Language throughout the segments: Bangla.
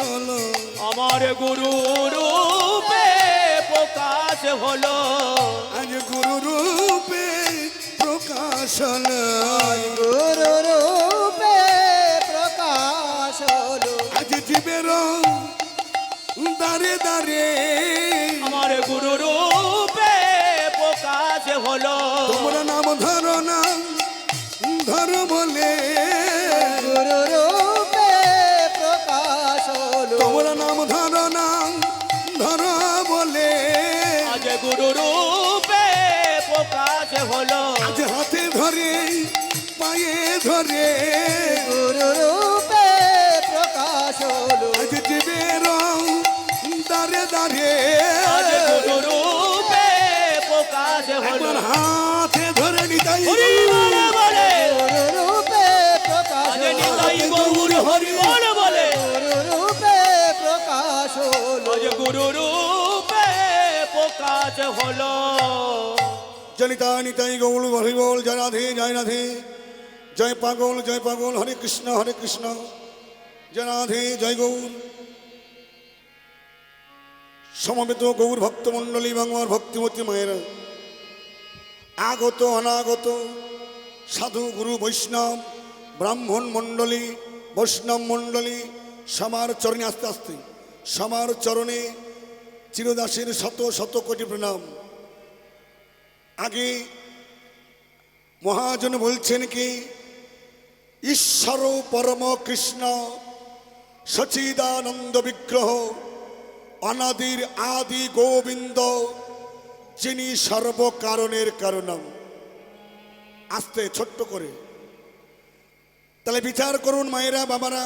হলো, আমার গুরু রূপে প্রকাশ হলো, আজ গুরু রূপে প্রকাশ হলো, গুরু রূপে প্রকাশ হলো, আজ জীবের দাঁড়ে দাঁড়ে আমার গুরু রূপে প্রকাশ হলো। তোমরা নাম ধরো না ধরো বলে, গুরু রূপে প্রকাশ হলো, তোমরা নাম ধরো না ধরো বলে, আজ গুরু রূপে প্রকাশ হলো, আজ হাতে ধরে পায়ে ধরে গুরু রূপে প্রকাশ হলো, আজ জীবের দাঁড়ে দাঁড়ে আজ গুরু রূপে প্রকাশ হলো। একবার হাতে ধরে নিতাই হরি বলে বলে, গুরু রূপে প্রকাশ আজ হলো, নিতাই গৌর হরি বলে বলে, গুরু রূপে প্রকাশ হলো, আজ গুরু রূপে প্রকাশ হলো। জনিতা নিতাই গৌর হরি বল, জয় রাধে জয় রাধে, জয় পাগল হরে কৃষ্ণ জয় রাধে জয় গৌর। সমবেত গৌর ভক্তমণ্ডলী বাংলার ভক্তিমতী মায়েরা, আগত অনাগত সাধু গুরু বৈষ্ণব ব্রাহ্মণ মণ্ডলী বৈষ্ণব মণ্ডলী, সবার চরণে আস্তে আস্তে সবার চরণে চিরদাসের শত শত কোটি প্রণাম। আগে মহাজন বলছেন কি, ঈশ্বর পরম কৃষ্ণ সচিদানন্দ বিগ্রহ অনাদির আদি গোবিন্দ, যিনি সর্বকারণের কারণম। আস্তে ছোট্ট করে তাহলে বিচার করুন মায়েরা বাবারা,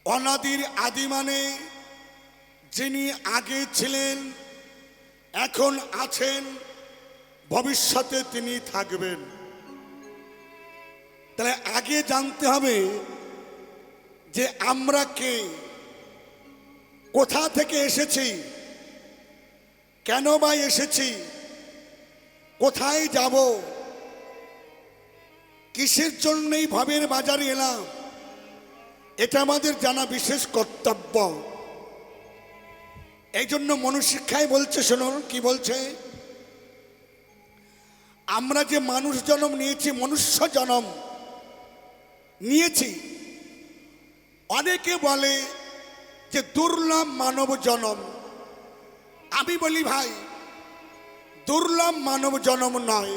অনাদির আদি মানে যিনি আগে ছিলেন, এখন আছেন, ভবিষ্যতে তিনি থাকবেন। তাহলে আগে জানতে হবে যে আমরা কে, কোথা থেকে এসেছি, কেন বা এসেছি, কোথায় যাব, কিসের জন্যই ভবের বাজারে এলাম, এটা আমাদের জানা বিশেষ কর্তব্য। এই জন্য মনুশিক্ষায় বলছে, শুনুন কি বলছে, আমরা যে মানুষ জন্ম নিয়েছি, মনুষ্য জন্ম নিয়েছি, অনেকে বলে যে দুর্লভ মানব জন্ম। আমি বলি ভাই, দুর্লভ মানব জন্ম নয়,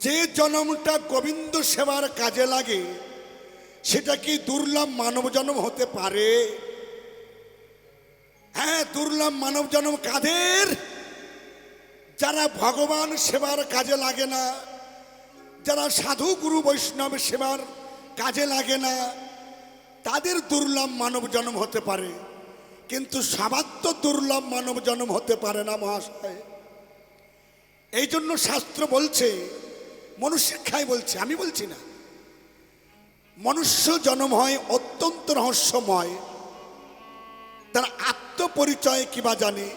যে জন্মটা গোবিন্দ সেবার কাজে লাগে সেটা কি দুর্লভ মানব জন্ম হতে পারে? হ্যাঁ, দুর্লভ মানব জন্ম কাদের? যারা ভগবান সেবার কাজে লাগে না, যারা সাধু গুরু বৈষ্ণব সেবার কাজে লাগে না, তাদের দুর্লভ মানব জন্ম হতে পারে, কিন্তু সবার তো দুর্লভ মানব জন্ম হতে পারে না মহাশয়। এই জন্য শাস্ত্র বলছে, মনুশিক্ষায় বলছে, আমি বলছি না, মনুষ্য জন্ম হয় অত্যন্ত রহস্যময়। তার আত্মপরিচয় কিবা জানে,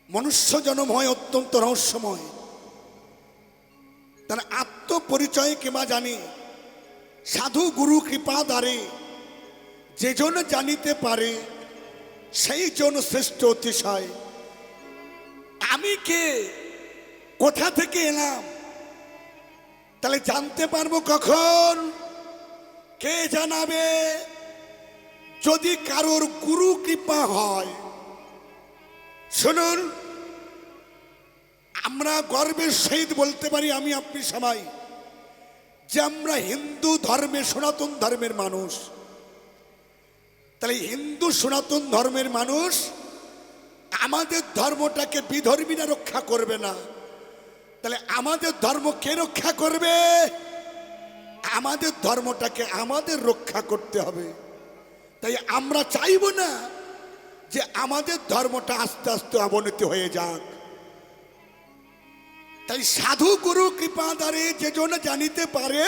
মনুষ্য জন্ম হয় অত্যন্ত রহস্যময়, তার আত্মপরিচয় কিবা জানে। সাধু গুরু কৃপা দ্বারে যে জন জানিতে পারে, সেই জন শ্রেষ্ঠ অতিশয়। আমি কে, কোথা থেকে এলাম, তাহলে জানতে পারবো কখন? কে জানাবে? যদি কারোর গুরু কৃপা হয়। শুনুন, আমরা গর্বের সহিত বলতে পারি, আমি আপনি সবাই, যে আমরা হিন্দু ধর্মে, সনাতন ধর্মের মানুষ। তাহলে হিন্দু সনাতন ধর্মের মানুষ, আমাদের ধর্মটাকে বিধর্মীরা রক্ষা করবে না, তাহলে আমাদের ধর্ম কে রক্ষা করবে? আমাদের ধর্মটাকে আমাদের রক্ষা করতে হবে। তাই আমরা চাইব না যে আমাদের ধর্মটা আস্তে আস্তে অবনতি হয়ে যাক। তাই সাধু গুরু কৃপা দ্বারে যে জন জানিতে পারে,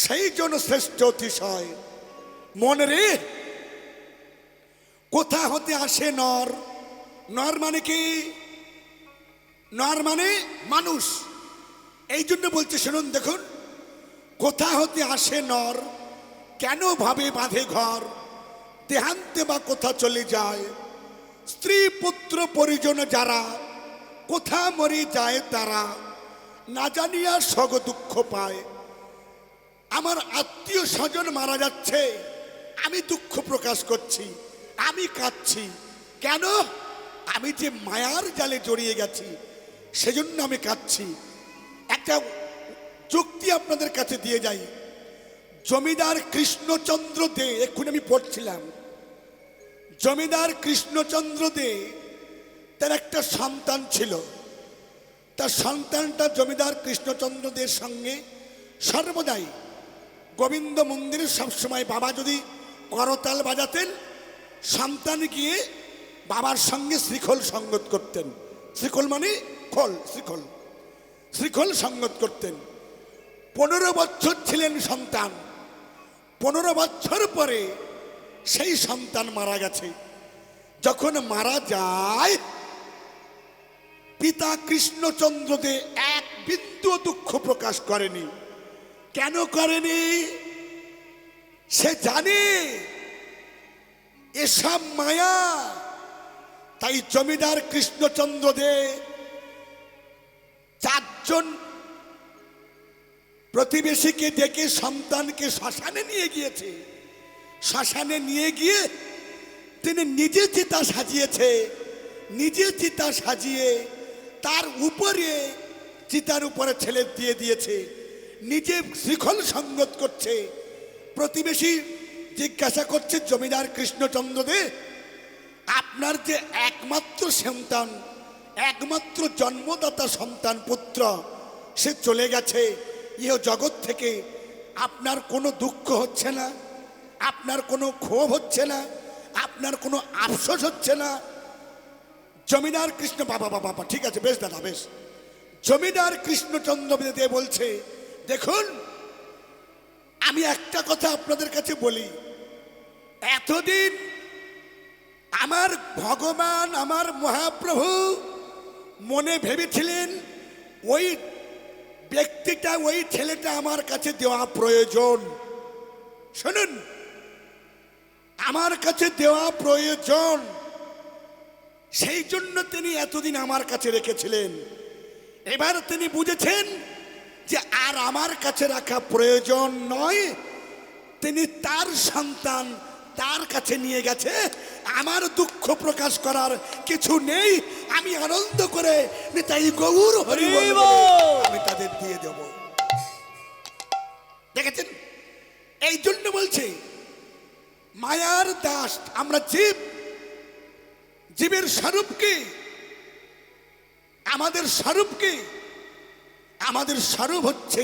সেই জন শ্রেষ্ঠ অতিশয়। মনে রে, কোথা হতে আসে নর? নর মানে কি? নর মানে মানুষ। এই জন্য বলছে, শুনুন দেখুন, কোথা হতে আসে নর, কেন ভাবে বাঁধে ঘর, দেহান্তে বা কোথা চলে যায়, স্ত্রী পুত্র পরিজন যারা কোথা মরে যায় তারা, না জানিয়া সগ দুঃখ পায়। আমার আত্মীয় স্বজন মারা যাচ্ছে, আমি দুঃখ প্রকাশ করছি, আমি কাঁদছি। কেন? আমি যে মায়ার জালে জড়িয়ে গেছি, সেজন্য আমি কাঁদছি। একটা যুক্তি আপনাদের কাছে দিয়ে যাই। জমিদার কৃষ্ণচন্দ্র দে, এক্ষুনি আমি পড়ছিলাম, জমিদার কৃষ্ণচন্দ্র দে তার একটা সন্তান ছিল। তার সন্তানটা জমিদার কৃষ্ণচন্দ্র দের সঙ্গে সর্বদাই গোবিন্দ মন্দিরে সবসময়, বাবা যদি করতাল বাজাতেন, সন্তান গিয়ে বাবার সঙ্গে শ্রীখোল সঙ্গত করতেন। শ্রীখোল মানে খোল, শ্রীখোল, শ্রীখোল সঙ্গত করতেন। 15 বছর ছিলেন সন্তান। 15 বছর পরে সেই সন্তান মারা গেছে। যখন মারা যায়, পিতা কৃষ্ণচন্দ্র দে এক বিন্দু দুঃখ প্রকাশ করেনি। কেন করেনি? সে জানে এসব মায়া। তাই জমিদার কৃষ্ণচন্দ্র দে 4 জন প্রতিবেশীকে ডেকে সন্তানকে শ্মশানে নিয়ে গিয়েছে। শ্মশানে নিয়ে গিয়ে তিনি নিজে চিতা সাজিয়েছে। নিজে চিতা সাজিয়ে তার উপরে, চিতার উপরে ছেলে দিয়ে দিয়েছে। নিজে শ্রীখোল সঙ্গত করছে। প্রতিবেশী জিজ্ঞাসা করছে, জমিদার কৃষ্ণচন্দ্র দে, আপনার যে একমাত্র সন্তান, একমাত্র জন্মদাতা সন্তান পুত্র, সে চলে গেছে ইহ জগৎ থেকে, আপনার কোনো দুঃখ হচ্ছে না? আপনার কোনো ক্ষোভ হচ্ছে না? আপনার কোনো আফসোস হচ্ছে না? জমিদার কৃষ্ণ, বাবা বাবা বাবা, ঠিক আছে, বেশ দাদা, বেশ। জমিদার কৃষ্ণচন্দ্র দে বলছে, দেখুন, আমি একটা কথা আপনাদের কাছে বলি। এতদিন আমার ভগবান, আমার মহাপ্রভু মনে ভেবেছিলেন ওই ব্যক্তিটা, ওই ছেলেটা আমার কাছে দেওয়া প্রয়োজন। শুনুন, আমার কাছে দেওয়া প্রয়োজন, সেই জন্য তিনি এতদিন আমার কাছে রেখেছিলেন। এবার তিনি বুঝেছেন যে আর আমার কাছে রাখা প্রয়োজন নয়, তিনি তার সন্তান তার কাছে নিয়ে গেছে। আমার দুঃখ প্রকাশ করার কিছু নেই, আমি আনন্দ করে তাই গৌর হরি বল বলে আমি তাদের দিয়ে দেব। দেখেছেন? এই জন্য বলছে মায়ার দাস আমরা। জীব, জীবের স্বরূপ কি? আমাদের স্বরূপ কি? আমাদের স্বরূপ হচ্ছে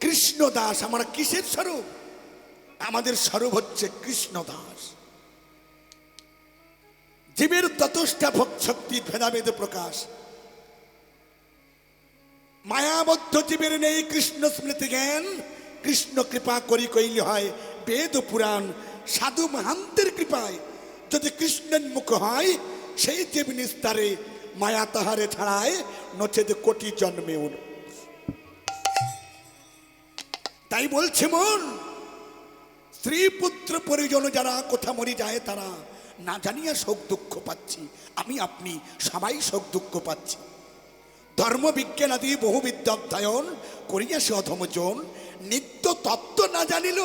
কৃষ্ণ দাস। আমরা কিসের স্বরূপ? আমাদের স্বরূপ হচ্ছে কৃষ্ণ দাস। জীবের ততষ্ঠা শক্তি ভেদাভেদ প্রকাশ। মায়াবদ্ধ জীবের নেই কৃষ্ণ স্মৃতি জ্ঞান, কৃষ্ণ কৃপা করি কইলে হয় বেদ পুরাণ। সাধু মহান্তের কৃপায় যদি কৃষ্ণের মুখ হয়, সেই জীব নিস্তারে মায়া তাহারে ছাড়ায়, নচেত কোটি জন্মে উন। তাই বলছে মন, স্ত্রী পুত্র পরিজন যারা কোথা মরি যায় তারা, না জানিয়া শোক দুঃখ পাচ্ছি। আমি আপনি সবাই শোক দুঃখ পাচ্ছি। ধর্ম বিজ্ঞান আদি বহু বিদ্যা অধ্যয়ন করিয়া সে অধমজন, নিত্য তত্ত্ব না জানিল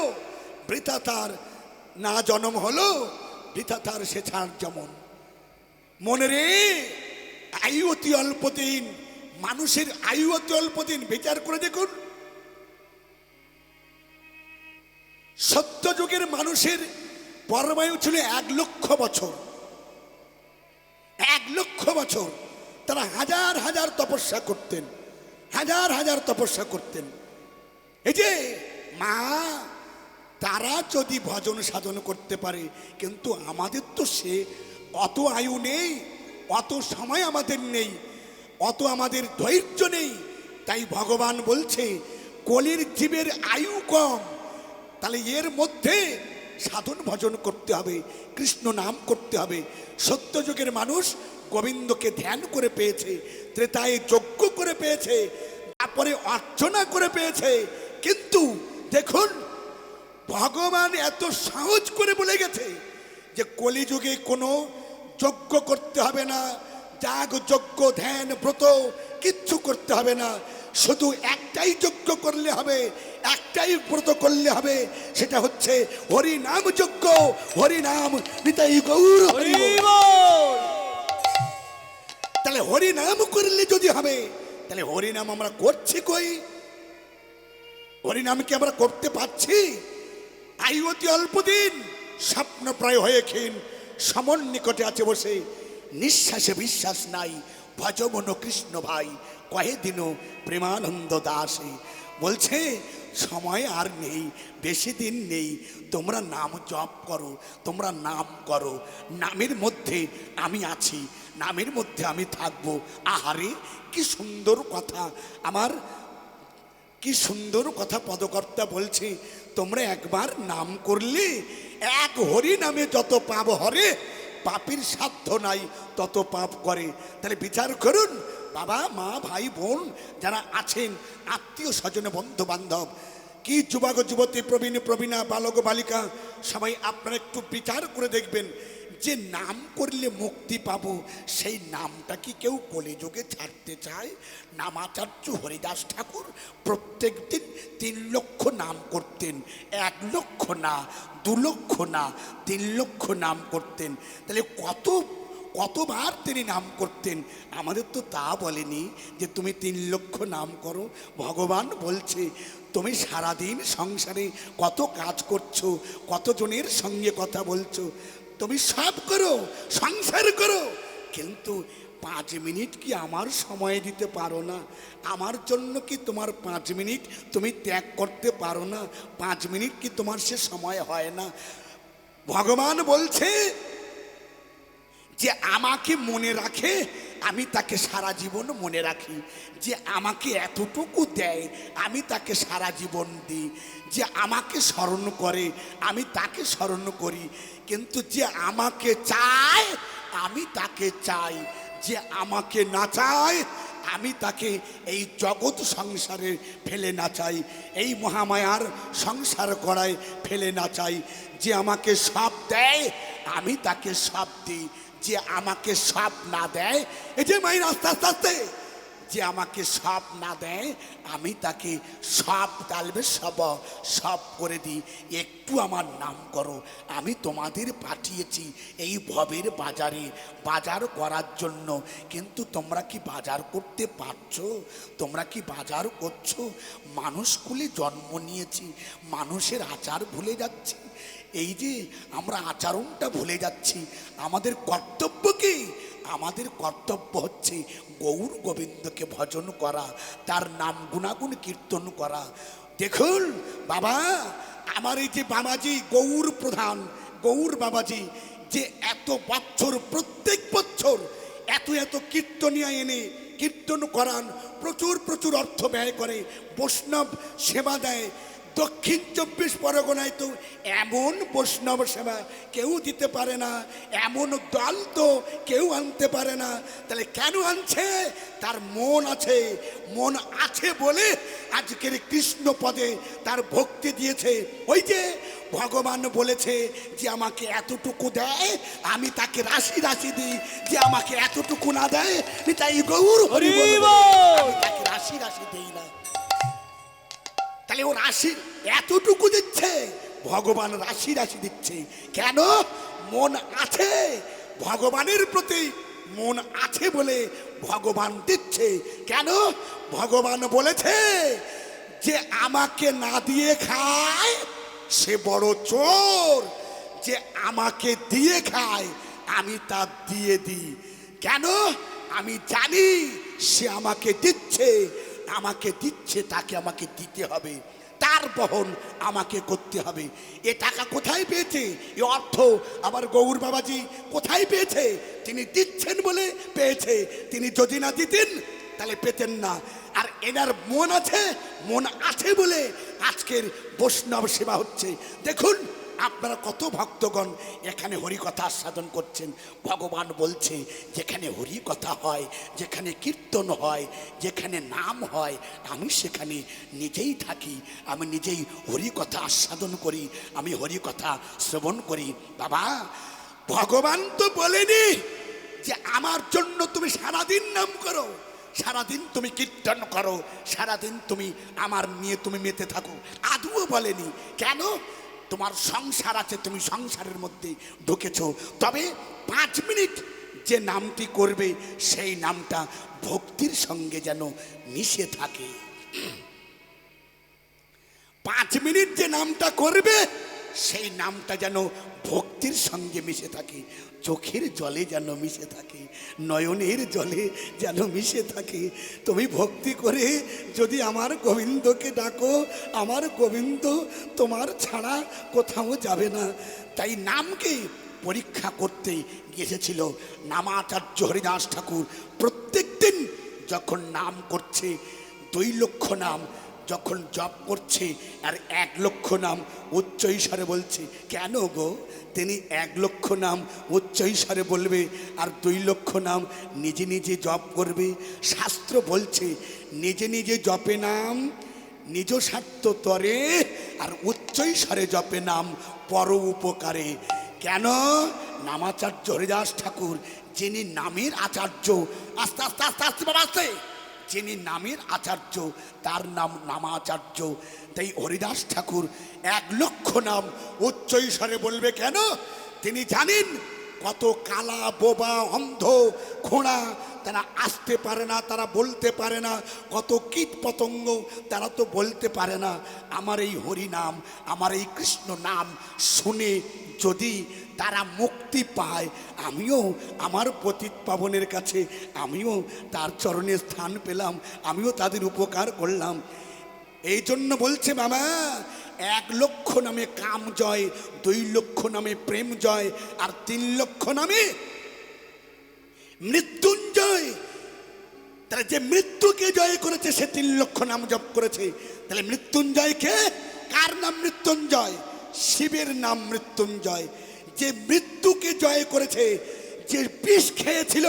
বৃথা তার না জন্ম হলো, বৃথা তার সে ছাড় যেমন। মনে রে, আয়ু অতি অল্প দিন, মানুষের আয়ু অতি অল্প দিন। বিচার করে দেখুন, সত্য যুগের মানুষের পরমায়ু ছিল 1,00,000 বছর। 1,00,000 বছর তারা হাজার হাজার তপস্যা করতেন, হাজার হাজার তপস্যা করতেন। এই যে মা, তারা যদি ভজন সাধন করতে পারে, কিন্তু আমাদের তো সে অত আয়ু নেই, অত সময় আমাদের নেই, অত আমাদের ধৈর্য নেই। তাই ভগবান বলছে কলির জীবের আয়ু কম, তাহলে এর মধ্যে সাধন ভজন করতে হবে, কৃষ্ণ নাম করতে হবে। সত্যযুগের মানুষ গোবিন্দকে ধ্যান করে পেয়েছে, ত্রেতায় যজ্ঞ করে পেয়েছে, তারপরে অর্চনা করে পেয়েছে। কিন্তু দেখুন, ভগবান এত সহজ করে বলে গেছে যে কলিযুগে কোনো যজ্ঞ করতে হবে না, যাগ যজ্ঞ ধ্যান ব্রত কিচ্ছু করতে হবে না, শুধু একটাই যজ্ঞ করলে হবে, একটাই ব্রত করলে হবে, সেটা হচ্ছে হরি নাম যজ্ঞ, হরি নাম নিতাই গৌর হরি বল। হরি বল। তাহলে হরি নাম করলে যদি হবে, তাহলে হরি নাম আমরা করছি কই? হরি নাম কি আমরা করতে পারছি? আয়ু অতি অল্প দিন, স্বপ্ন প্রায় হয়ে ক্ষীণ, সমন নিকটে আছে বসে, নিঃশ্বাসে বিশ্বাস নাই, ভজ মন কৃষ্ণ ভাই, কহে দিন প্রেমানন্দ দাসে। বলছে সময় আর নেই, বেশি দিন নেই, তোমরা নাম জপ করো, তোমরা নাম করো, নামের মধ্যে আমি আছি, নামের মধ্যে আমি থাকবো। আহারে কি সুন্দর কথা, আমার কি সুন্দর কথা পদকর্তা বলছে, তোমরা একবার নাম করলে এক হরি নামে যত পাপ হরে, পাপের সাধ্য নাই তত পাপ করে। তাহলে বিচার করুন বাবা মা ভাই বোন যারা আছেন, আত্মীয় স্বজন বন্ধু বান্ধব, কি যুবক যুবতী প্রবীণ প্রবীণা বালক বালিকা, সবাই আপনারা একটু বিচার করে দেখবেন যে নাম করলে মুক্তি পাবো, সেই নামটা কি কেউ কলিযুগে ছাড়তে চায়? নামাচার্য হরিদাস ঠাকুর প্রত্যেক দিন 3 লক্ষ নাম করতেন, 1 লক্ষ না, 2 লক্ষ না, 3 লক্ষ নাম করতেন। তাহলে কতবার তিনি নাম করতেন? আমাদের তো তা বলেনি যে তুমি 3 লক্ষ নাম করো। ভগবান বলছে তুমি সারাদিন সংসারে কত কাজ করছো, কতজনের সঙ্গে কথা বলছো, তুমি সব করো, সংসার করো, কিন্তু 5 মিনিট কি আমার সময় দিতে পারো না? আমার জন্য কি তোমার 5 মিনিট তুমি ত্যাগ করতে পারো না? 5 মিনিট কি তোমার সে সময় হয় না? ভগবান বলছে যে আমাকে মনে রাখে, আমি তাকে সারা জীবন মনে রাখি, যে আমাকে এতটুকু দেয় আমি তাকে সারা জীবন দিই, যে আমাকে স্মরণ করে আমি তাকে স্মরণ করি, কিন্তু যে আমাকে চায় আমি তাকে চাই, যে আমাকে না চায় আমি তাকে এই জগৎ সংসারে ফেলে না চাই, এই মহামায়ার সংসার করায় ফেলে না চাই। যে আমাকে সব দেয় আমি তাকে সব দিই, যে আমাকে সব না দেয়, এই যে মায়ের আস্তে আস্তে আস্তে, যে আমাকে সব না দেয় আমি তাকে সব ডালবে সব করে দিই। একটু আমার নাম করো, আমি তোমাদের পাঠিয়েছি এই ভবের বাজারে বাজার করার জন্য, কিন্তু তোমরা কি বাজার করতে পারছো? তোমরা কি বাজার করছো? মানুষ কুলে জন্ম নিয়েছি, মানুষের আচার ভুলে যাচ্ছি, এই যে আমরা আচরণটা ভুলে যাচ্ছি। আমাদের কর্তব্য কি? আমাদের কর্তব্য হচ্ছে গৌর গোবিন্দকে ভজন করা, তার নাম গুণাগুণ কীর্তন করা। দেখুন বাবা, আমার এই যে বাবাজি গৌর প্রধান, গৌর বাবাজি যে এত বছর, প্রত্যেক বছর এত এত কীর্তনিয়া এনে কীর্তন করান, প্রচুর প্রচুর অর্থ ব্যয় করে, বৈষ্ণব সেবা দেয়। দক্ষিণ 24 পরগনায় তো এমন বৈষ্ণব সেবা কেউ দিতে পারে না, এমন দল তো কেউ আনতে পারে না। তাহলে কেন আনছে? তার মন আছে, মন আছে বলে আজকের কৃষ্ণ পদে তার ভক্তি দিয়েছে। ওই যে ভগবান বলেছে যে আমাকে এতটুকু দেয় আমি তাকে রাশি রাশি দিই, যে আমাকে এতটুকু না দেয় তাই গৌর হরি বল, আমি তাকে রাশি রাশি দিই না। তাহলে ও রাশি এতটুকু দিচ্ছে, ভগবান রাশি রাশি দিচ্ছে কেন? মন আছে, ভগবানের প্রতি মন আছে বলে ভগবান দিচ্ছে। কেন? ভগবান বলেছে যে আমাকে না দিয়ে খায় সে বড় চোর, যে আমাকে দিয়ে খায় আমি তা দিয়ে দিই। কেন? আমি জানি সে আমাকে দিচ্ছে, আমাকে দিচ্ছে, তাকে আমাকে দিতে হবে, তার বহন আমাকে করতে হবে। এ টাকা কোথায় পেয়েছে? এ অর্থ আবার গৌর বাবাজি কোথায় পেয়েছে? তিনি দিচ্ছেন বলে পেয়েছে, তিনি যদি না দিতেন তাহলে পেতেন না। আর এনার মন আছে, মন আছে বলে আজকের বৈষ্ণব সেবা হচ্ছে। দেখুন আপনারা কত ভক্তগণ এখানে হরি কথা আস্বাদন করছেন। ভগবান বলছে যেখানে হরি কথা হয়, যেখানে কীর্তন হয়, যেখানে নাম হয়, আমি সেখানে নিজেই থাকি, আমি নিজেই হরি কথা আস্বাদন করি, আমি হরি কথা শ্রবণ করি। বাবা, ভগবান তো বলেনি যে আমার জন্য তুমি সারাদিন নাম করো, সারাদিন তুমি কীর্তন করো, সারাদিন তুমি আমার নিয়ে তুমি মেতে থাকো, আদৌ বলেনি। কেন? তোমার সংসার আছে, তুমি সংসারের মধ্যে ঢুকেছ। তবে 5 মিনিট যে নামটি করবে সেই নামটা ভক্তির সঙ্গে যেন মিশে থাকে। 5 মিনিট যে নামটা করবে সেই নামটা যেন ভক্তির সঙ্গে মিশে থাকে, চোখের জলে যেন মিশে থাকে, নয়নের জলে যেন মিশে থাকে। তুমি ভক্তি করে যদি আমার গোবিন্দকে ডাকো, আমার গোবিন্দ তোমার ছাড়া কোথাও যাবে না। তাই নামকে পরীক্ষা করতে গিয়েছিল নামাচার্য হরিদাস ঠাকুর। প্রত্যেক দিন যখন নাম করছে, 2 লক্ষ নাম যখন জপ করছে, আর 1 লক্ষ নাম উচ্চ ঈশ্বরে বলছে। কেন গো? তিনি 1 লক্ষ নাম উচ্চ ঈশ্বরে বলবে আর 2 লক্ষ নাম নিজে নিজে জপ করবে। শাস্ত্র বলছে নিজে নিজে জপে নাম নিজ স্বার্থ তরে, আর উচ্চ ঈশ্বরে জপে নাম পর উপকারে। কেন? নামাচার্য হরিদাস ঠাকুর যিনি নামের আচার্য, আস্তে আস্তে আস্তে আস্তে বাবা আস্তে, যিনি নামের আচার্য তার নাম নামাচার্য। তাই হরিদাস ঠাকুর 1 লক্ষ নাম উচ্চ ঈশ্বরে বলবে। কেন? তিনি জানেন কত কালা বোবা অন্ধ খোঁড়া তারা আসতে পারে না, তারা বলতে পারে না, কত কীট পতঙ্গ তারা তো বলতে পারে না। আমার এই হরি নাম, আমার এই কৃষ্ণ নাম শুনে যদি তারা মুক্তি পায়, আমিও আমার পতিত পাবনের কাছে আমিও তার চরণে স্থান পেলাম, আমিও তাদের উপকার করলাম। এই জন্য বলছে বাবা, 1 লক্ষ নামে কাম জয়, 2 লক্ষ নামে প্রেম জয়, আর 3 লক্ষ নামে মৃত্যুঞ্জয়। তারা যে মৃত্যুকে জয় করেছে সে 3 লক্ষ নাম জপ করেছে। তাহলে মৃত্যুঞ্জয় কে? কার নাম মৃত্যুঞ্জয়? শিবের নাম মৃত্যুঞ্জয়। যে মৃত্যুকে জয় করেছে, যে বিষ খেয়েছিল,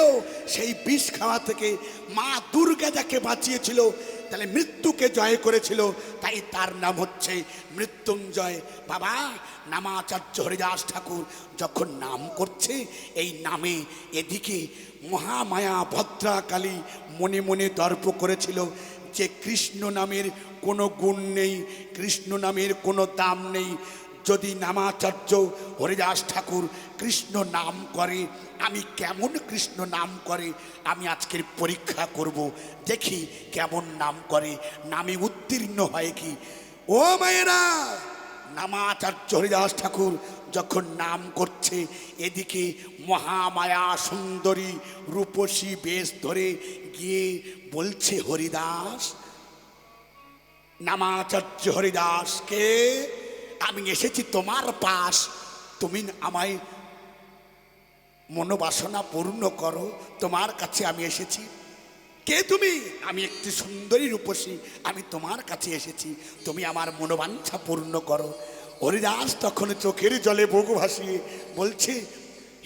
সেই বিষ খাওয়া থেকে মা দুর্গা যাকে বাঁচিয়েছিল, তাহলে মৃত্যুকে জয় করেছিল, তাই তার নাম হচ্ছে মৃত্যুঞ্জয়। বাবা, নামাচার্য হরিদাস ঠাকুর যখন নাম করছে, এই নামে এদিকে মহামায়া ভদ্রাকালী মনে মনে দর্প করেছিল যে কৃষ্ণ নামের কোনো গুণ নেই, কৃষ্ণ নামের কোনো দাম নেই। যদি নামাচার্য হরিদাস ঠাকুর কৃষ্ণ নাম করে, আমি কেমন কৃষ্ণ নাম করে আমি আজকের পরীক্ষা করব, দেখি কেমন নাম করে, নামে উত্তীর্ণ হয় কি। ও মায়েরা, নামাচার্য হরিদাস ঠাকুর যখন নাম করছে, এদিকে মহামায়া সুন্দরী রূপসী বেশ ধরে গিয়ে বলছে, হরিদাস, নামাচার্য হরিদাসকে আমি এসেছি তোমার পাশ, তুমি আমায় মনোবাসনা পূর্ণ করো, তোমার কাছে আমি এসেছি। কে তুমি? আমি একটি সুন্দরী রূপসী, আমি তোমার কাছে এসেছি, তুমি আমার মনোবাঞ্ছা পূর্ণ করো। হরিদাস তখন চোখের জলে বুক ভাসিয়ে বলছে,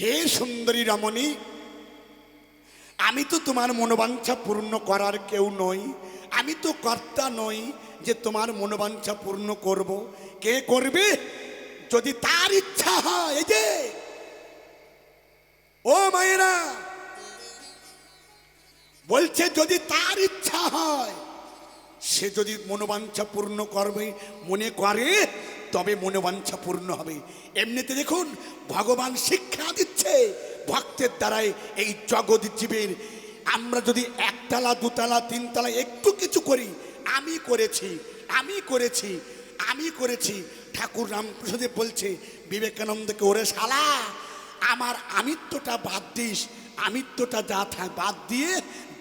হে সুন্দরী রমণী, আমি তো তোমার মনোবাঞ্ছা পূর্ণ করার কেউ নই, আমি তো কর্তা নই যে তোমার মনোবাঞ্ছা পূর্ণ করব। কে করবে? যদি তার ইচ্ছা হয়। এই যে ও মায়েরা বলছে, যদি তার ইচ্ছা হয়, সে যদি মনোবাঞ্ছা পূর্ণ করবে মনে করে, তবে মনোবাঞ্ছা পূর্ণ হবে। এমনিতে দেখুন ভগবান শিক্ষা দিচ্ছে ভক্তের দ্বারাই এই জগৎ জীবের। আমরা যদি 1 তলা 2 তলা 3 তলা একটু কিছু করি, আমি করেছি, আমি করেছি, আমি করেছি। ঠাকুর রামপ্রসাদে বলছে বিবেকানন্দকে, ওরে শালা, আমার আমিত্বটা বাদ দিস, আমিত্বটা যা বাদ দিয়ে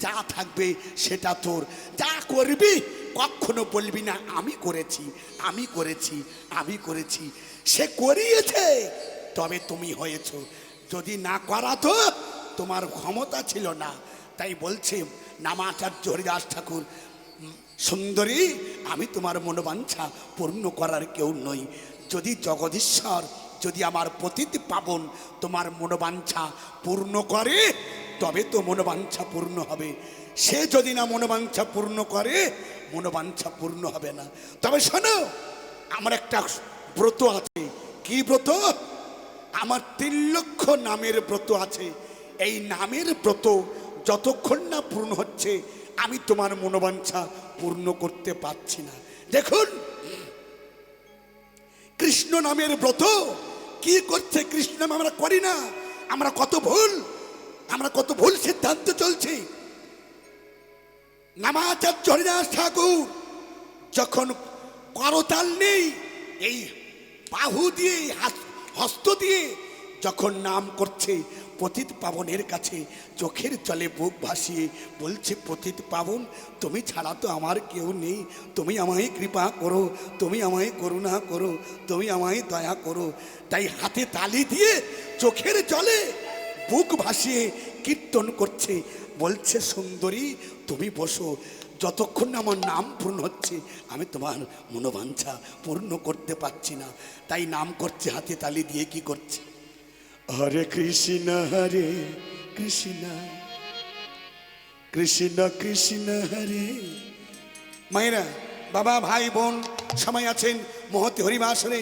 যা থাকবে সেটা তোর, যা করবি কখনো বলবি না আমি করেছি, আমি করেছি, আমি করেছি। সে করিয়েছে তবে তুমি হয়েছ, যদি না করা তো তোমার ক্ষমতা ছিল না। তাই বলছে নামাচার্য হরিদাস ঠাকুর, সুন্দরী, আমি তোমার মনোবাঞ্ছা পূর্ণ করার কেউ নই। যদি জগদীশ্বর যদি আমার পতিত পাবন তোমার মনোবাঞ্ছা পূর্ণ করে, তবে তো মনোবাঞ্ছা পূর্ণ হবে। সে যদি না মনোবাঞ্ছা পূর্ণ করে, মনোবাঞ্ছা পূর্ণ হবে না। তবে শোনো, আমার একটা ব্রত আছে। কি ব্রত? আমার 3 লক্ষ নামের ব্রত আছে। এই নামের ব্রত যতক্ষণ না পূর্ণ হচ্ছে, আমি তোমার মনোবাঞ্ছা পূর্ণ করতে পারছি না। দেখুন, কৃষ্ণ নামের ব্রত কি করছে? কৃষ্ণ নাম আমরা করি না। আমরা কত ভুল সিদ্ধান্ত চলছে। নামাচার্য হরিদাস ঠাকুর যখন করতাল নেই, এই বাহু দিয়ে হস্ত দিয়ে যখন নাম করছে, পতিত পাবনের কাছে চোখের জলে বুক ভাসিয়ে বলছে, পতিত পাবন তুমি ছাড়া তো আমার কেউ নেই, তুমি আমায় কৃপা করো, তুমি আমায় করুণা করো, তুমি আমায় দয়া করো। তাই হাতে তালি দিয়ে চোখের জলে বুক ভাসিয়ে কীর্তন করছে, বলছে, সুন্দরী তুমি বসো, যতক্ষণ না আমার নাম পূর্ণ হচ্ছে আমি তোমার মনোবাঞ্ছা পূর্ণ করতে পারছি না। তাই নাম করছে হাতে তালি দিয়ে। কি করছে? হরে কৃষ্ণ কৃষ্ণ কৃষ্ণ কৃষ্ণ হরে। মায়েরা, বাবা, ভাই, বোন সবাই আছেন মহতি হরিবাসরে,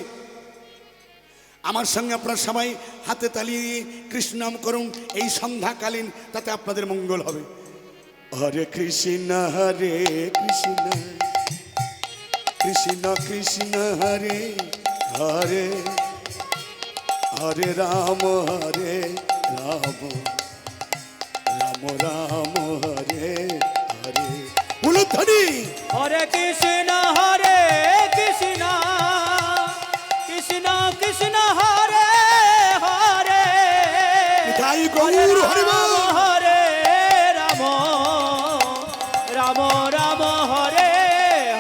আমার সঙ্গে আপনারা সবাই হাতে তালি দিয়ে কৃষ্ণ নাম করুন এই সন্ধ্যাকালীন, তাতে আপনাদের মঙ্গল হবে। হরে কৃষ্ণ কৃষ্ণ কৃষ্ণ কৃষ্ণ হরে হরে, হরে রাম রাম রাম হরে হরে। উলুধ্বনি। হরে কৃষ্ণ কৃষ্ণ কৃষ্ণ হরে হরে, তাই গৌর হরিবল। হরে রাম রাম রাম হরে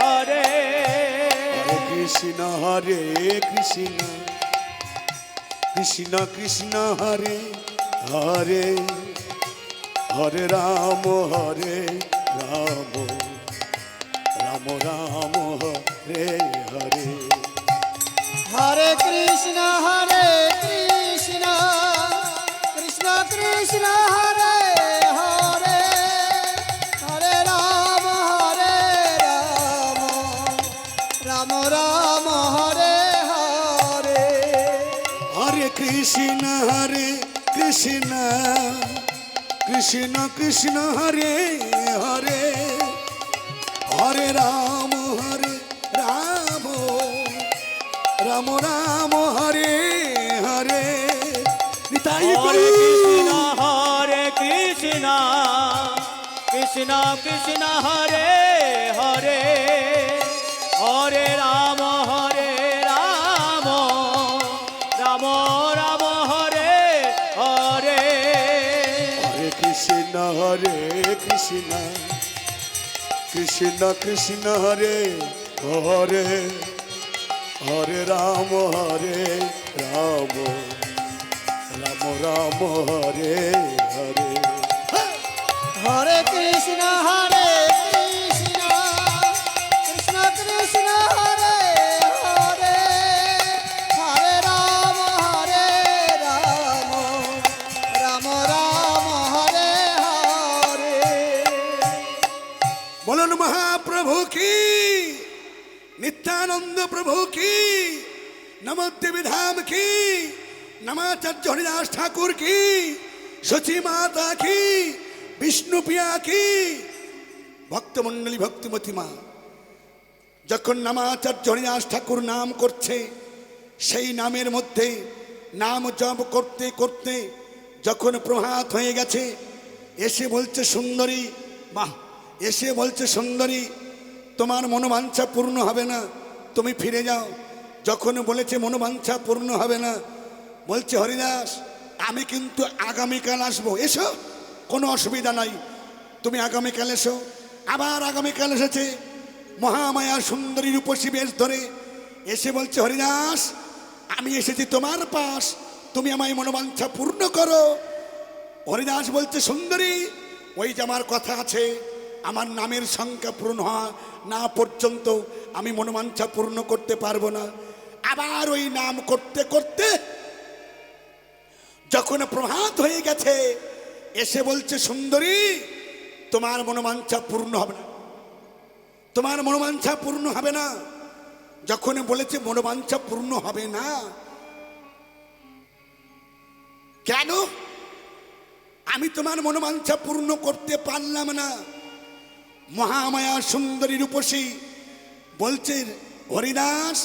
হরে। হরে কৃষ্ণ কৃষ্ণ কৃষ্ণ হরে হরে, হরে রাম রাম রাম রাম হরে হরে। হরে কৃষ্ণ কৃষ্ণ কৃষ্ণ কৃষ্ণ হরে হরে, হরে রাম রাম রাম হরে হরে। হরে কৃষ্ণ কৃষ্ণ কৃষ্ণ কৃষ্ণ হরে হরে, হরে রাম রাম রাম রাম হরে হরে। নিতাই হরে গৌর। কৃষ্ণ কৃষ্ণ কৃষ্ণ হরে হরে, হরে রাম রাম রাম রাম হরে হরে। হরে কৃষ্ণ কৃষ্ণ কৃষ্ণ কৃষ্ণ হরে হরে, হরে রাম রাম রাম রাম হরে হরে। হরে কৃষ্ণ কৃষ্ণ কৃষ্ণ কৃষ্ণ হরে হরে, হরে রাম রাম রাম হরে হরে। বলুন মহাপ্রভু কি, নিত্যানন্দ প্রভু কি, নমদেবী ধাম কি, নমাচার্য হরিদাস ঠাকুর কি, সচী মাতা কি, বিষ্ণুপ্রিয়া কি, ভক্তমণ্ডলী ভক্তিমতী মা। যখন নামাচার্য হরিদাস ঠাকুর নাম করছে, সেই নামের মধ্যে নাম জপ করতে করতে যখন প্রভাত হয়ে গেছে, এসে বলছে সুন্দরী, বাহ, এসে বলছে সুন্দরী তোমার মনোবাঞ্ছা পূর্ণ হবে না, তুমি ফিরে যাও। যখন বলেছে মনোবাঞ্ছা পূর্ণ হবে না, বলছে হরিদাস আমি কিন্তু আগামীকাল আসবো, এসো, কোনো অসুবিধা নাই, তুমি আগামীকাল এসো। আবার আগামীকাল এসেছে, মহামায়া সুন্দরী রূপসী বেশ ধরে এসে বলছে হরিদাস আমি এসেছি তোমার পাশ, তুমি আমায় মনোবাঞ্ছা পূর্ণ করো। হরিদাস বলছে সুন্দরী ওই যে আমার কথা আছে, আমার নামের সংখ্যা পূর্ণ হওয়া না পর্যন্ত আমি মনোবাঞ্ছা পূর্ণ করতে পারবো না। আবার ওই নাম করতে করতে যখন প্রভাত হয়ে গেছে, এসে বলছে, সুন্দরী, তোমার মনোবাঞ্ছা পূর্ণ হবে না, তোমার মনোবাঞ্ছা পূর্ণ হবে না। যখন বলেছে মনোবাঞ্ছা পূর্ণ হবে না, কেন? আমি তোমার মনোবাঞ্ছা পূর্ণ করতে পারলাম না। মহামায়া সুন্দরী রূপসী বলছে, হরিদাস,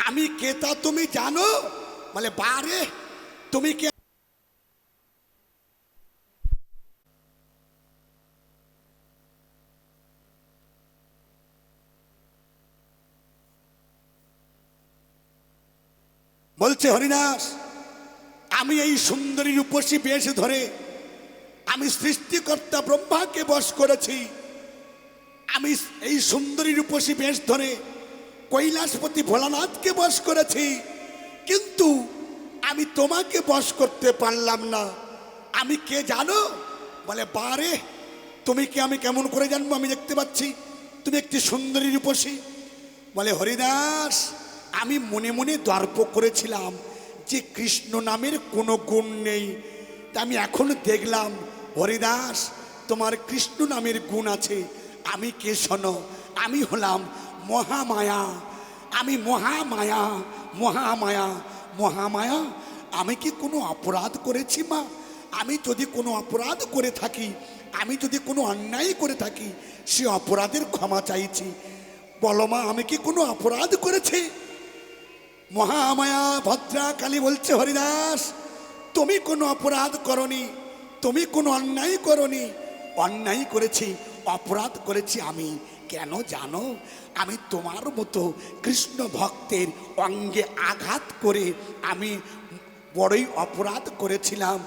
আমি কে তা তুমি জানো? বলে, বারে, তুমি কে? বলছে, হরিদাস, আমি এই সুন্দরী রূপসী বেশ ধরে আমি সৃষ্টিকর্তা ব্রহ্মাকে বশ করেছি। আমি এই সুন্দরী রূপসী বেশ ধরে কৈলাসপতি ভোলানাথকে বশ করেছি, কিন্তু আমি তোমাকে বশ করতে পারলাম না। আমি কে জানো? বলে, বারে, তুমি কে আমি কেমন করে জানবো? আমি দেখতে পাচ্ছি তুমি একটি সুন্দরী রূপসী। বলে, হরিদাস, আমি মনে মনে দর্প করেছিলাম যে কৃষ্ণ নামের কোনো গুণ নেই, তা আমি এখন দেখলাম, হরিদাস, তোমার কৃষ্ণ নামের গুণ আছে। আমি কে শোনো? আমি হলাম মহামায়া। আমি মহামায়া, মহামায়া, মহামায়া। আমি কি কোনো অপরাধ করেছি মা? আমি যদি কোনো অপরাধ করে থাকি, আমি যদি কোনো অন্যায় করে থাকি, সে অপরাধের ক্ষমা চাইছি। বলো মা, আমি কি কোনো অপরাধ করেছি? মহামায়া ভদ্রা কালী বলছে, হরিদাস, তুমি কোনো অপরাধ করনি, তুমি কোনো অন্যায় করনি। অন্যায় করেছি, অপরাধ করেছি আমি। কেন জানো? আমি তোমার মতো কৃষ্ণ ভক্তের অঙ্গে আঘাত করে আমি বড়ই অপরাধ করেছিলাম।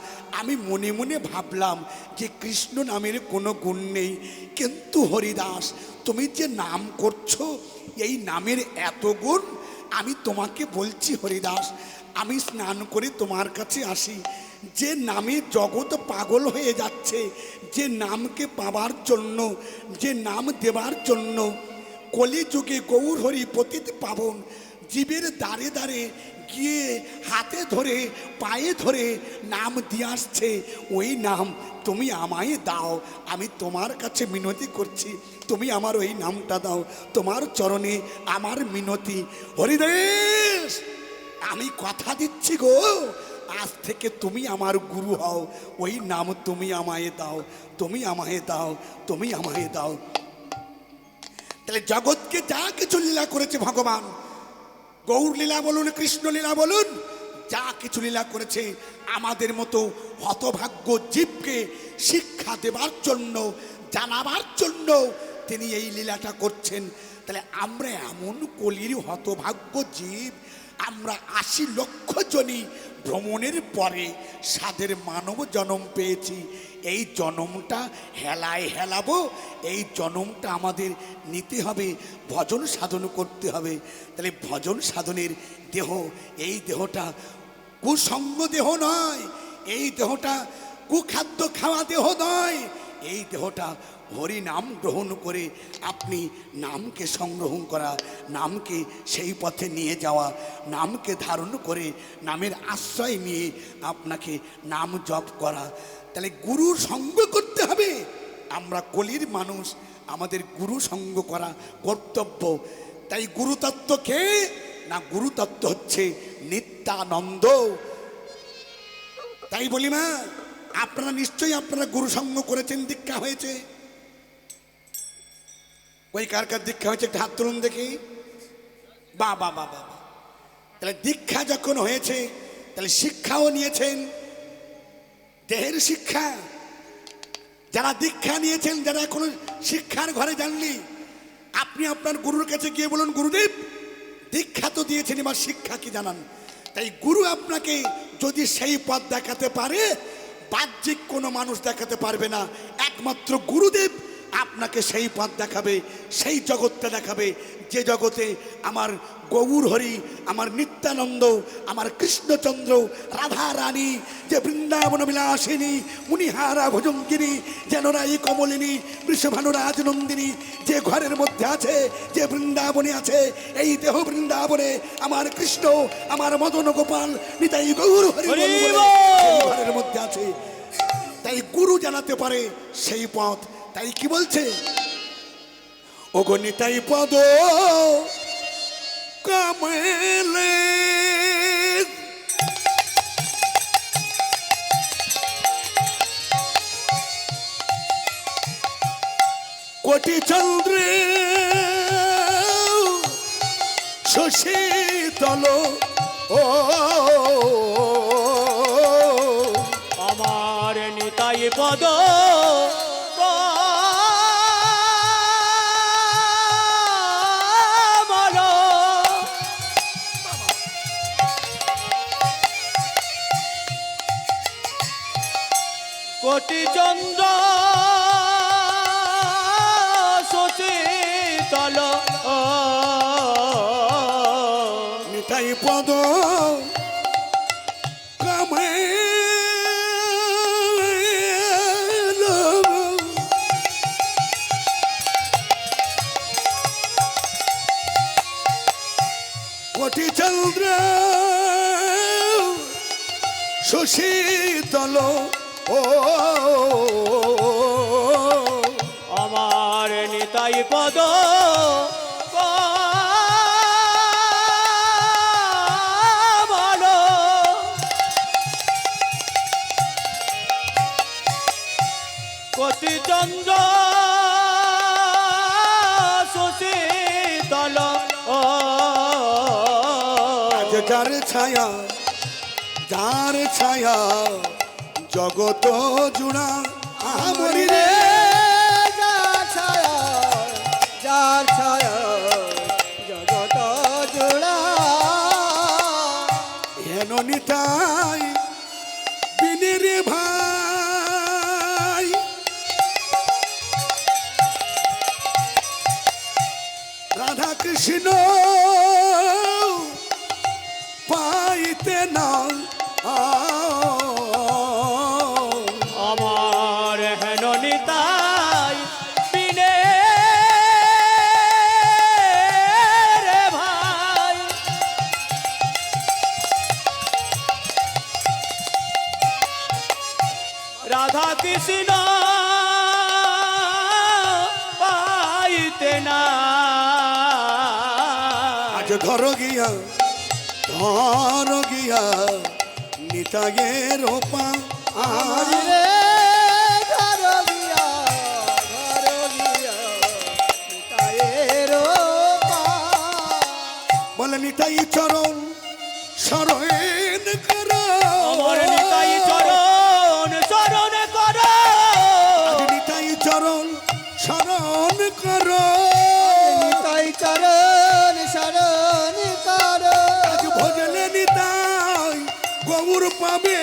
আমি মনে মনে ভাবলাম যে কৃষ্ণ নামের কোনো গুণ নেই, কিন্তু হরিদাস, তুমি যে নাম করছো, এই নামের এত গুণ। আমি তোমাকে বলছি হরিদাস, আমি স্নান করে তোমার কাছে আসি। যে নামে জগৎ পাগল হয়ে যাচ্ছে, যে নামকে পাবার জন্য, যে নাম দেবার জন্য কলিযুগে গৌর হরি পতিত পাবন জীবের দ্বারে দ্বারে গিয়ে হাতে ধরে পায়ে ধরে নাম দিয়ে আসছে, ওই নাম তুমি আমায় দাও। আমি তোমার কাছে মিনতি করছি, তুমি আমার ওই নামটা দাও। তোমার চরণে আমার মিনতি। হরিদেশ, আমি কথা দিচ্ছি গো, আজ থেকে তুমি আমার গুরু হও। ওই নাম তুমি আমায় দাও, তুমি আমায় দাও, তুমি আমায় দাও। তাহলে জগৎকে যা কিছু লীলা করেছে ভগবান, গৌর লীলা বলুন, কৃষ্ণ লীলা বলুন, যা কিছু লীলা করেছে, আমাদের মতো হতভাগ্য জীবকে শিক্ষা দেবার জন্য, জানাবার জন্য তিনি এই লীলাটা করছেন। তাহলে আমরা এমন কলির হতভাগ্য জীব, আমরা ৮০ লক্ষ জনই ভ্রমণের পরে সাধের মানব জন্ম পেয়েছি। এই জন্মটা হেলায় হেলাবো, এই জন্মটা আমাদের নিতে হবে, ভজন সাধন করতে হবে। তাহলে ভজন সাধনের দেহ, এই দেহটা কুসঙ্গ দেহ নয়, এই দেহটা কুখাদ্য খাওয়া দেহ নয়, এই দেহটা হরি নাম গ্রহণ করে আপনি নামকে সংগ্রহণ করা, নামকে সেই পথে নিয়ে যাওয়া, নামকে ধারণ করে নামের আশ্রয় নিয়ে আপনাকে নাম জপ করা। তাহলে গুরুর সঙ্গ করতে হবে। আমরা কলির মানুষ, আমাদের গুরু সঙ্গ করা কর্তব্য। তাই গুরুতত্ত্ব কে না? গুরুতত্ত্ব হচ্ছে নিত্যানন্দ। তাই বলি মা, আপনারা নিশ্চয়ই আপনারা গুরু সঙ্গ করেছেন, দীক্ষা হয়েছে। ওই কার কার দীক্ষা হয়েছে একটু হাত তুলুন দেখি। বা বা বা বা। তাহলে দীক্ষা যখন হয়েছে, তাহলে শিক্ষাও নিয়েছেন, দেহের শিক্ষা। যারা দীক্ষা নিয়েছেন, যারা এখনো শিক্ষার ঘরে যাননি, আপনি আপনার গুরুর কাছে গিয়ে বলুন, গুরুদেব, দীক্ষা তো দিয়েছেন, এবার শিক্ষা কি জানান। তাই গুরু আপনাকে যদি সেই পথ দেখাতে পারে, বাহ্যিক কোনো মানুষ দেখাতে পারবে না। একমাত্র গুরুদেব আপনাকে সেই পথ দেখাবে, সেই জগৎটা দেখাবে যে জগতে আমার গৌর হরি, আমার নিত্যানন্দ, আমার কৃষ্ণচন্দ্র, রাধা রানী, যে বৃন্দাবন বিলাসিনী, মুনিহারা ভুজঙ্গিনী, যেন রাই কমলিনী, বৃষভানু রাজনন্দিনী, যে ঘরের মধ্যে আছে, যে বৃন্দাবনে আছে, এই দেহ বৃন্দাবনে আমার কৃষ্ণ, আমার মদন গোপাল, নিতাই গৌর হরি বল বলে সেই ঘরের মধ্যে আছে। তাই গুরু জানাতে পারে সেই পথ। তাই কি বলছে, ওগো নিতাই পদ কমলে কোটি চন্দ্রে শশীতল ও আমার নিতাই পদ কমল। কোটি চন্দ্র শশীতল নিতাই পদ কমল কোটি চন্দ্র শশীতল ও আমার নিতাই পদ কমল। কোটি চন্দ্র শশীতল আজ যার ছায়া, যার ছায়া জগত জুড়া আমরি রে যার ছায়া, যার ছায়া জগত জোড়া, হেন নিতাই বিনে রে ভাই, রাধা কৃষ্ণ পাইতে না আমার হেন নিতাই বিনে রে ভাই। রাধা কৃষ্ণ পাইতে না। আজ ধর গিয়া, ধর গিয়া নিতাইয়ের পা আমরি রে ঘর গিয়া, ঘর গিয়া নিতাইয়ের পা, বলে নিতাই চরণ শরণ কর, আমার নিতাই চরণ শরণ কর। আজ নিতাই চরণ শরণ কর, নিতাই চরণ শরণ কর, আজ ভজলে নিতাই গৌর পাবে,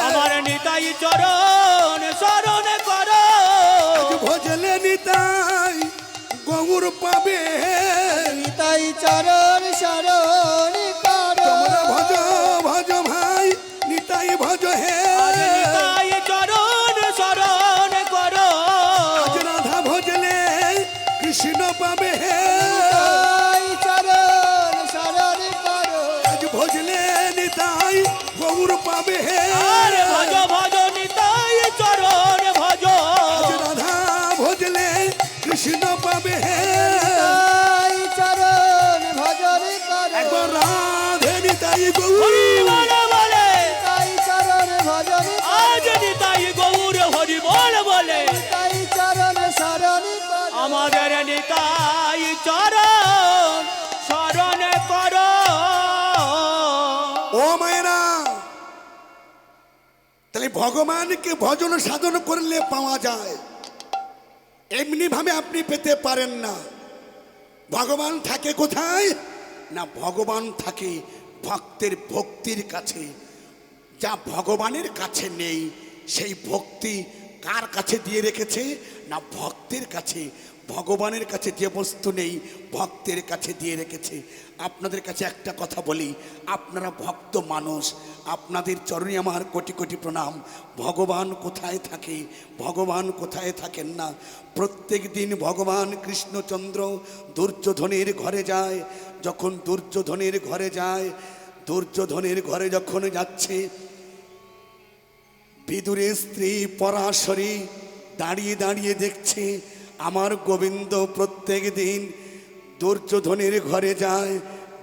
আমার নিতাই চরণ শরণ কর। আজ ভজলে নিতাই গৌর পাবে, নিতাই চরণ শরণ কর, তোমরা ভজ ভজ ভাই নিতাই ভজ হে, আজ নিতাই চরণ শরণ কর। আজ রাধা ভজলে কৃষ্ণ পাবে হে, নিতাই চরণ শরণ কর, আজ ভজলে নিতাই গৌর পাবে হে, আর ভজ ভজ নিতাই চরণ ভজ। আজ রাধা ভজলে কৃষ্ণ পাবে হে, নিতাই চরণ ভজন কর, একবার রাধে নিতাই গৌর, হরি বল বলে নিতাই চরণ ভজন কর, আজ নিতাই গৌর হরি বল বলে। নিতাই চরণ শরণ কর, আমাদের নিতাই চরণ শরণ কর। ও মায়েরা, তাহলে ভগবানকে ভজন সাধন করলে পাওয়া যায়, এমনি ভাবে আপনি পেতে পারেন না। ভগবান থাকে কোথায় না, ভগবান থাকে ভক্তের ভক্তির কাছে। যা ভগবানের কাছে নেই সেই ভক্তি কার কাছে দিয়ে রেখেছে? না ভক্তের কাছে। ভগবানের কাছে যে বস্তু নেই ভক্তের কাছে দিয়ে রেখেছে। আপনাদের কাছে একটা কথা বলি, আপনারা ভক্ত মানুষ, আপনাদের চরণে আমার কোটি কোটি প্রণাম। ভগবান কোথায় থাকে? ভগবান কোথায় থাকেন না। প্রত্যেক দিন ভগবান কৃষ্ণচন্দ্র দুর্যোধনের ঘরে যায়। যখন দুর্যোধনের ঘরে যায়, দুর্যোধনের ঘরে যখন যাচ্ছে, বিদুরের স্ত্রী পরাশরী দাঁড়িয়ে দাঁড়িয়ে দেখছে আমার গোবিন্দ প্রত্যেক দিন দুর্যোধনের ঘরে যায়।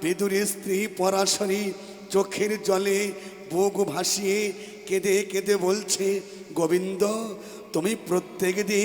বিদুরের স্ত্রী পরাশরী চোখের জলে বুক ভাসিয়ে কেঁদে কেঁদে বলছে, গোবিন্দ তুমি প্রত্যেক দিন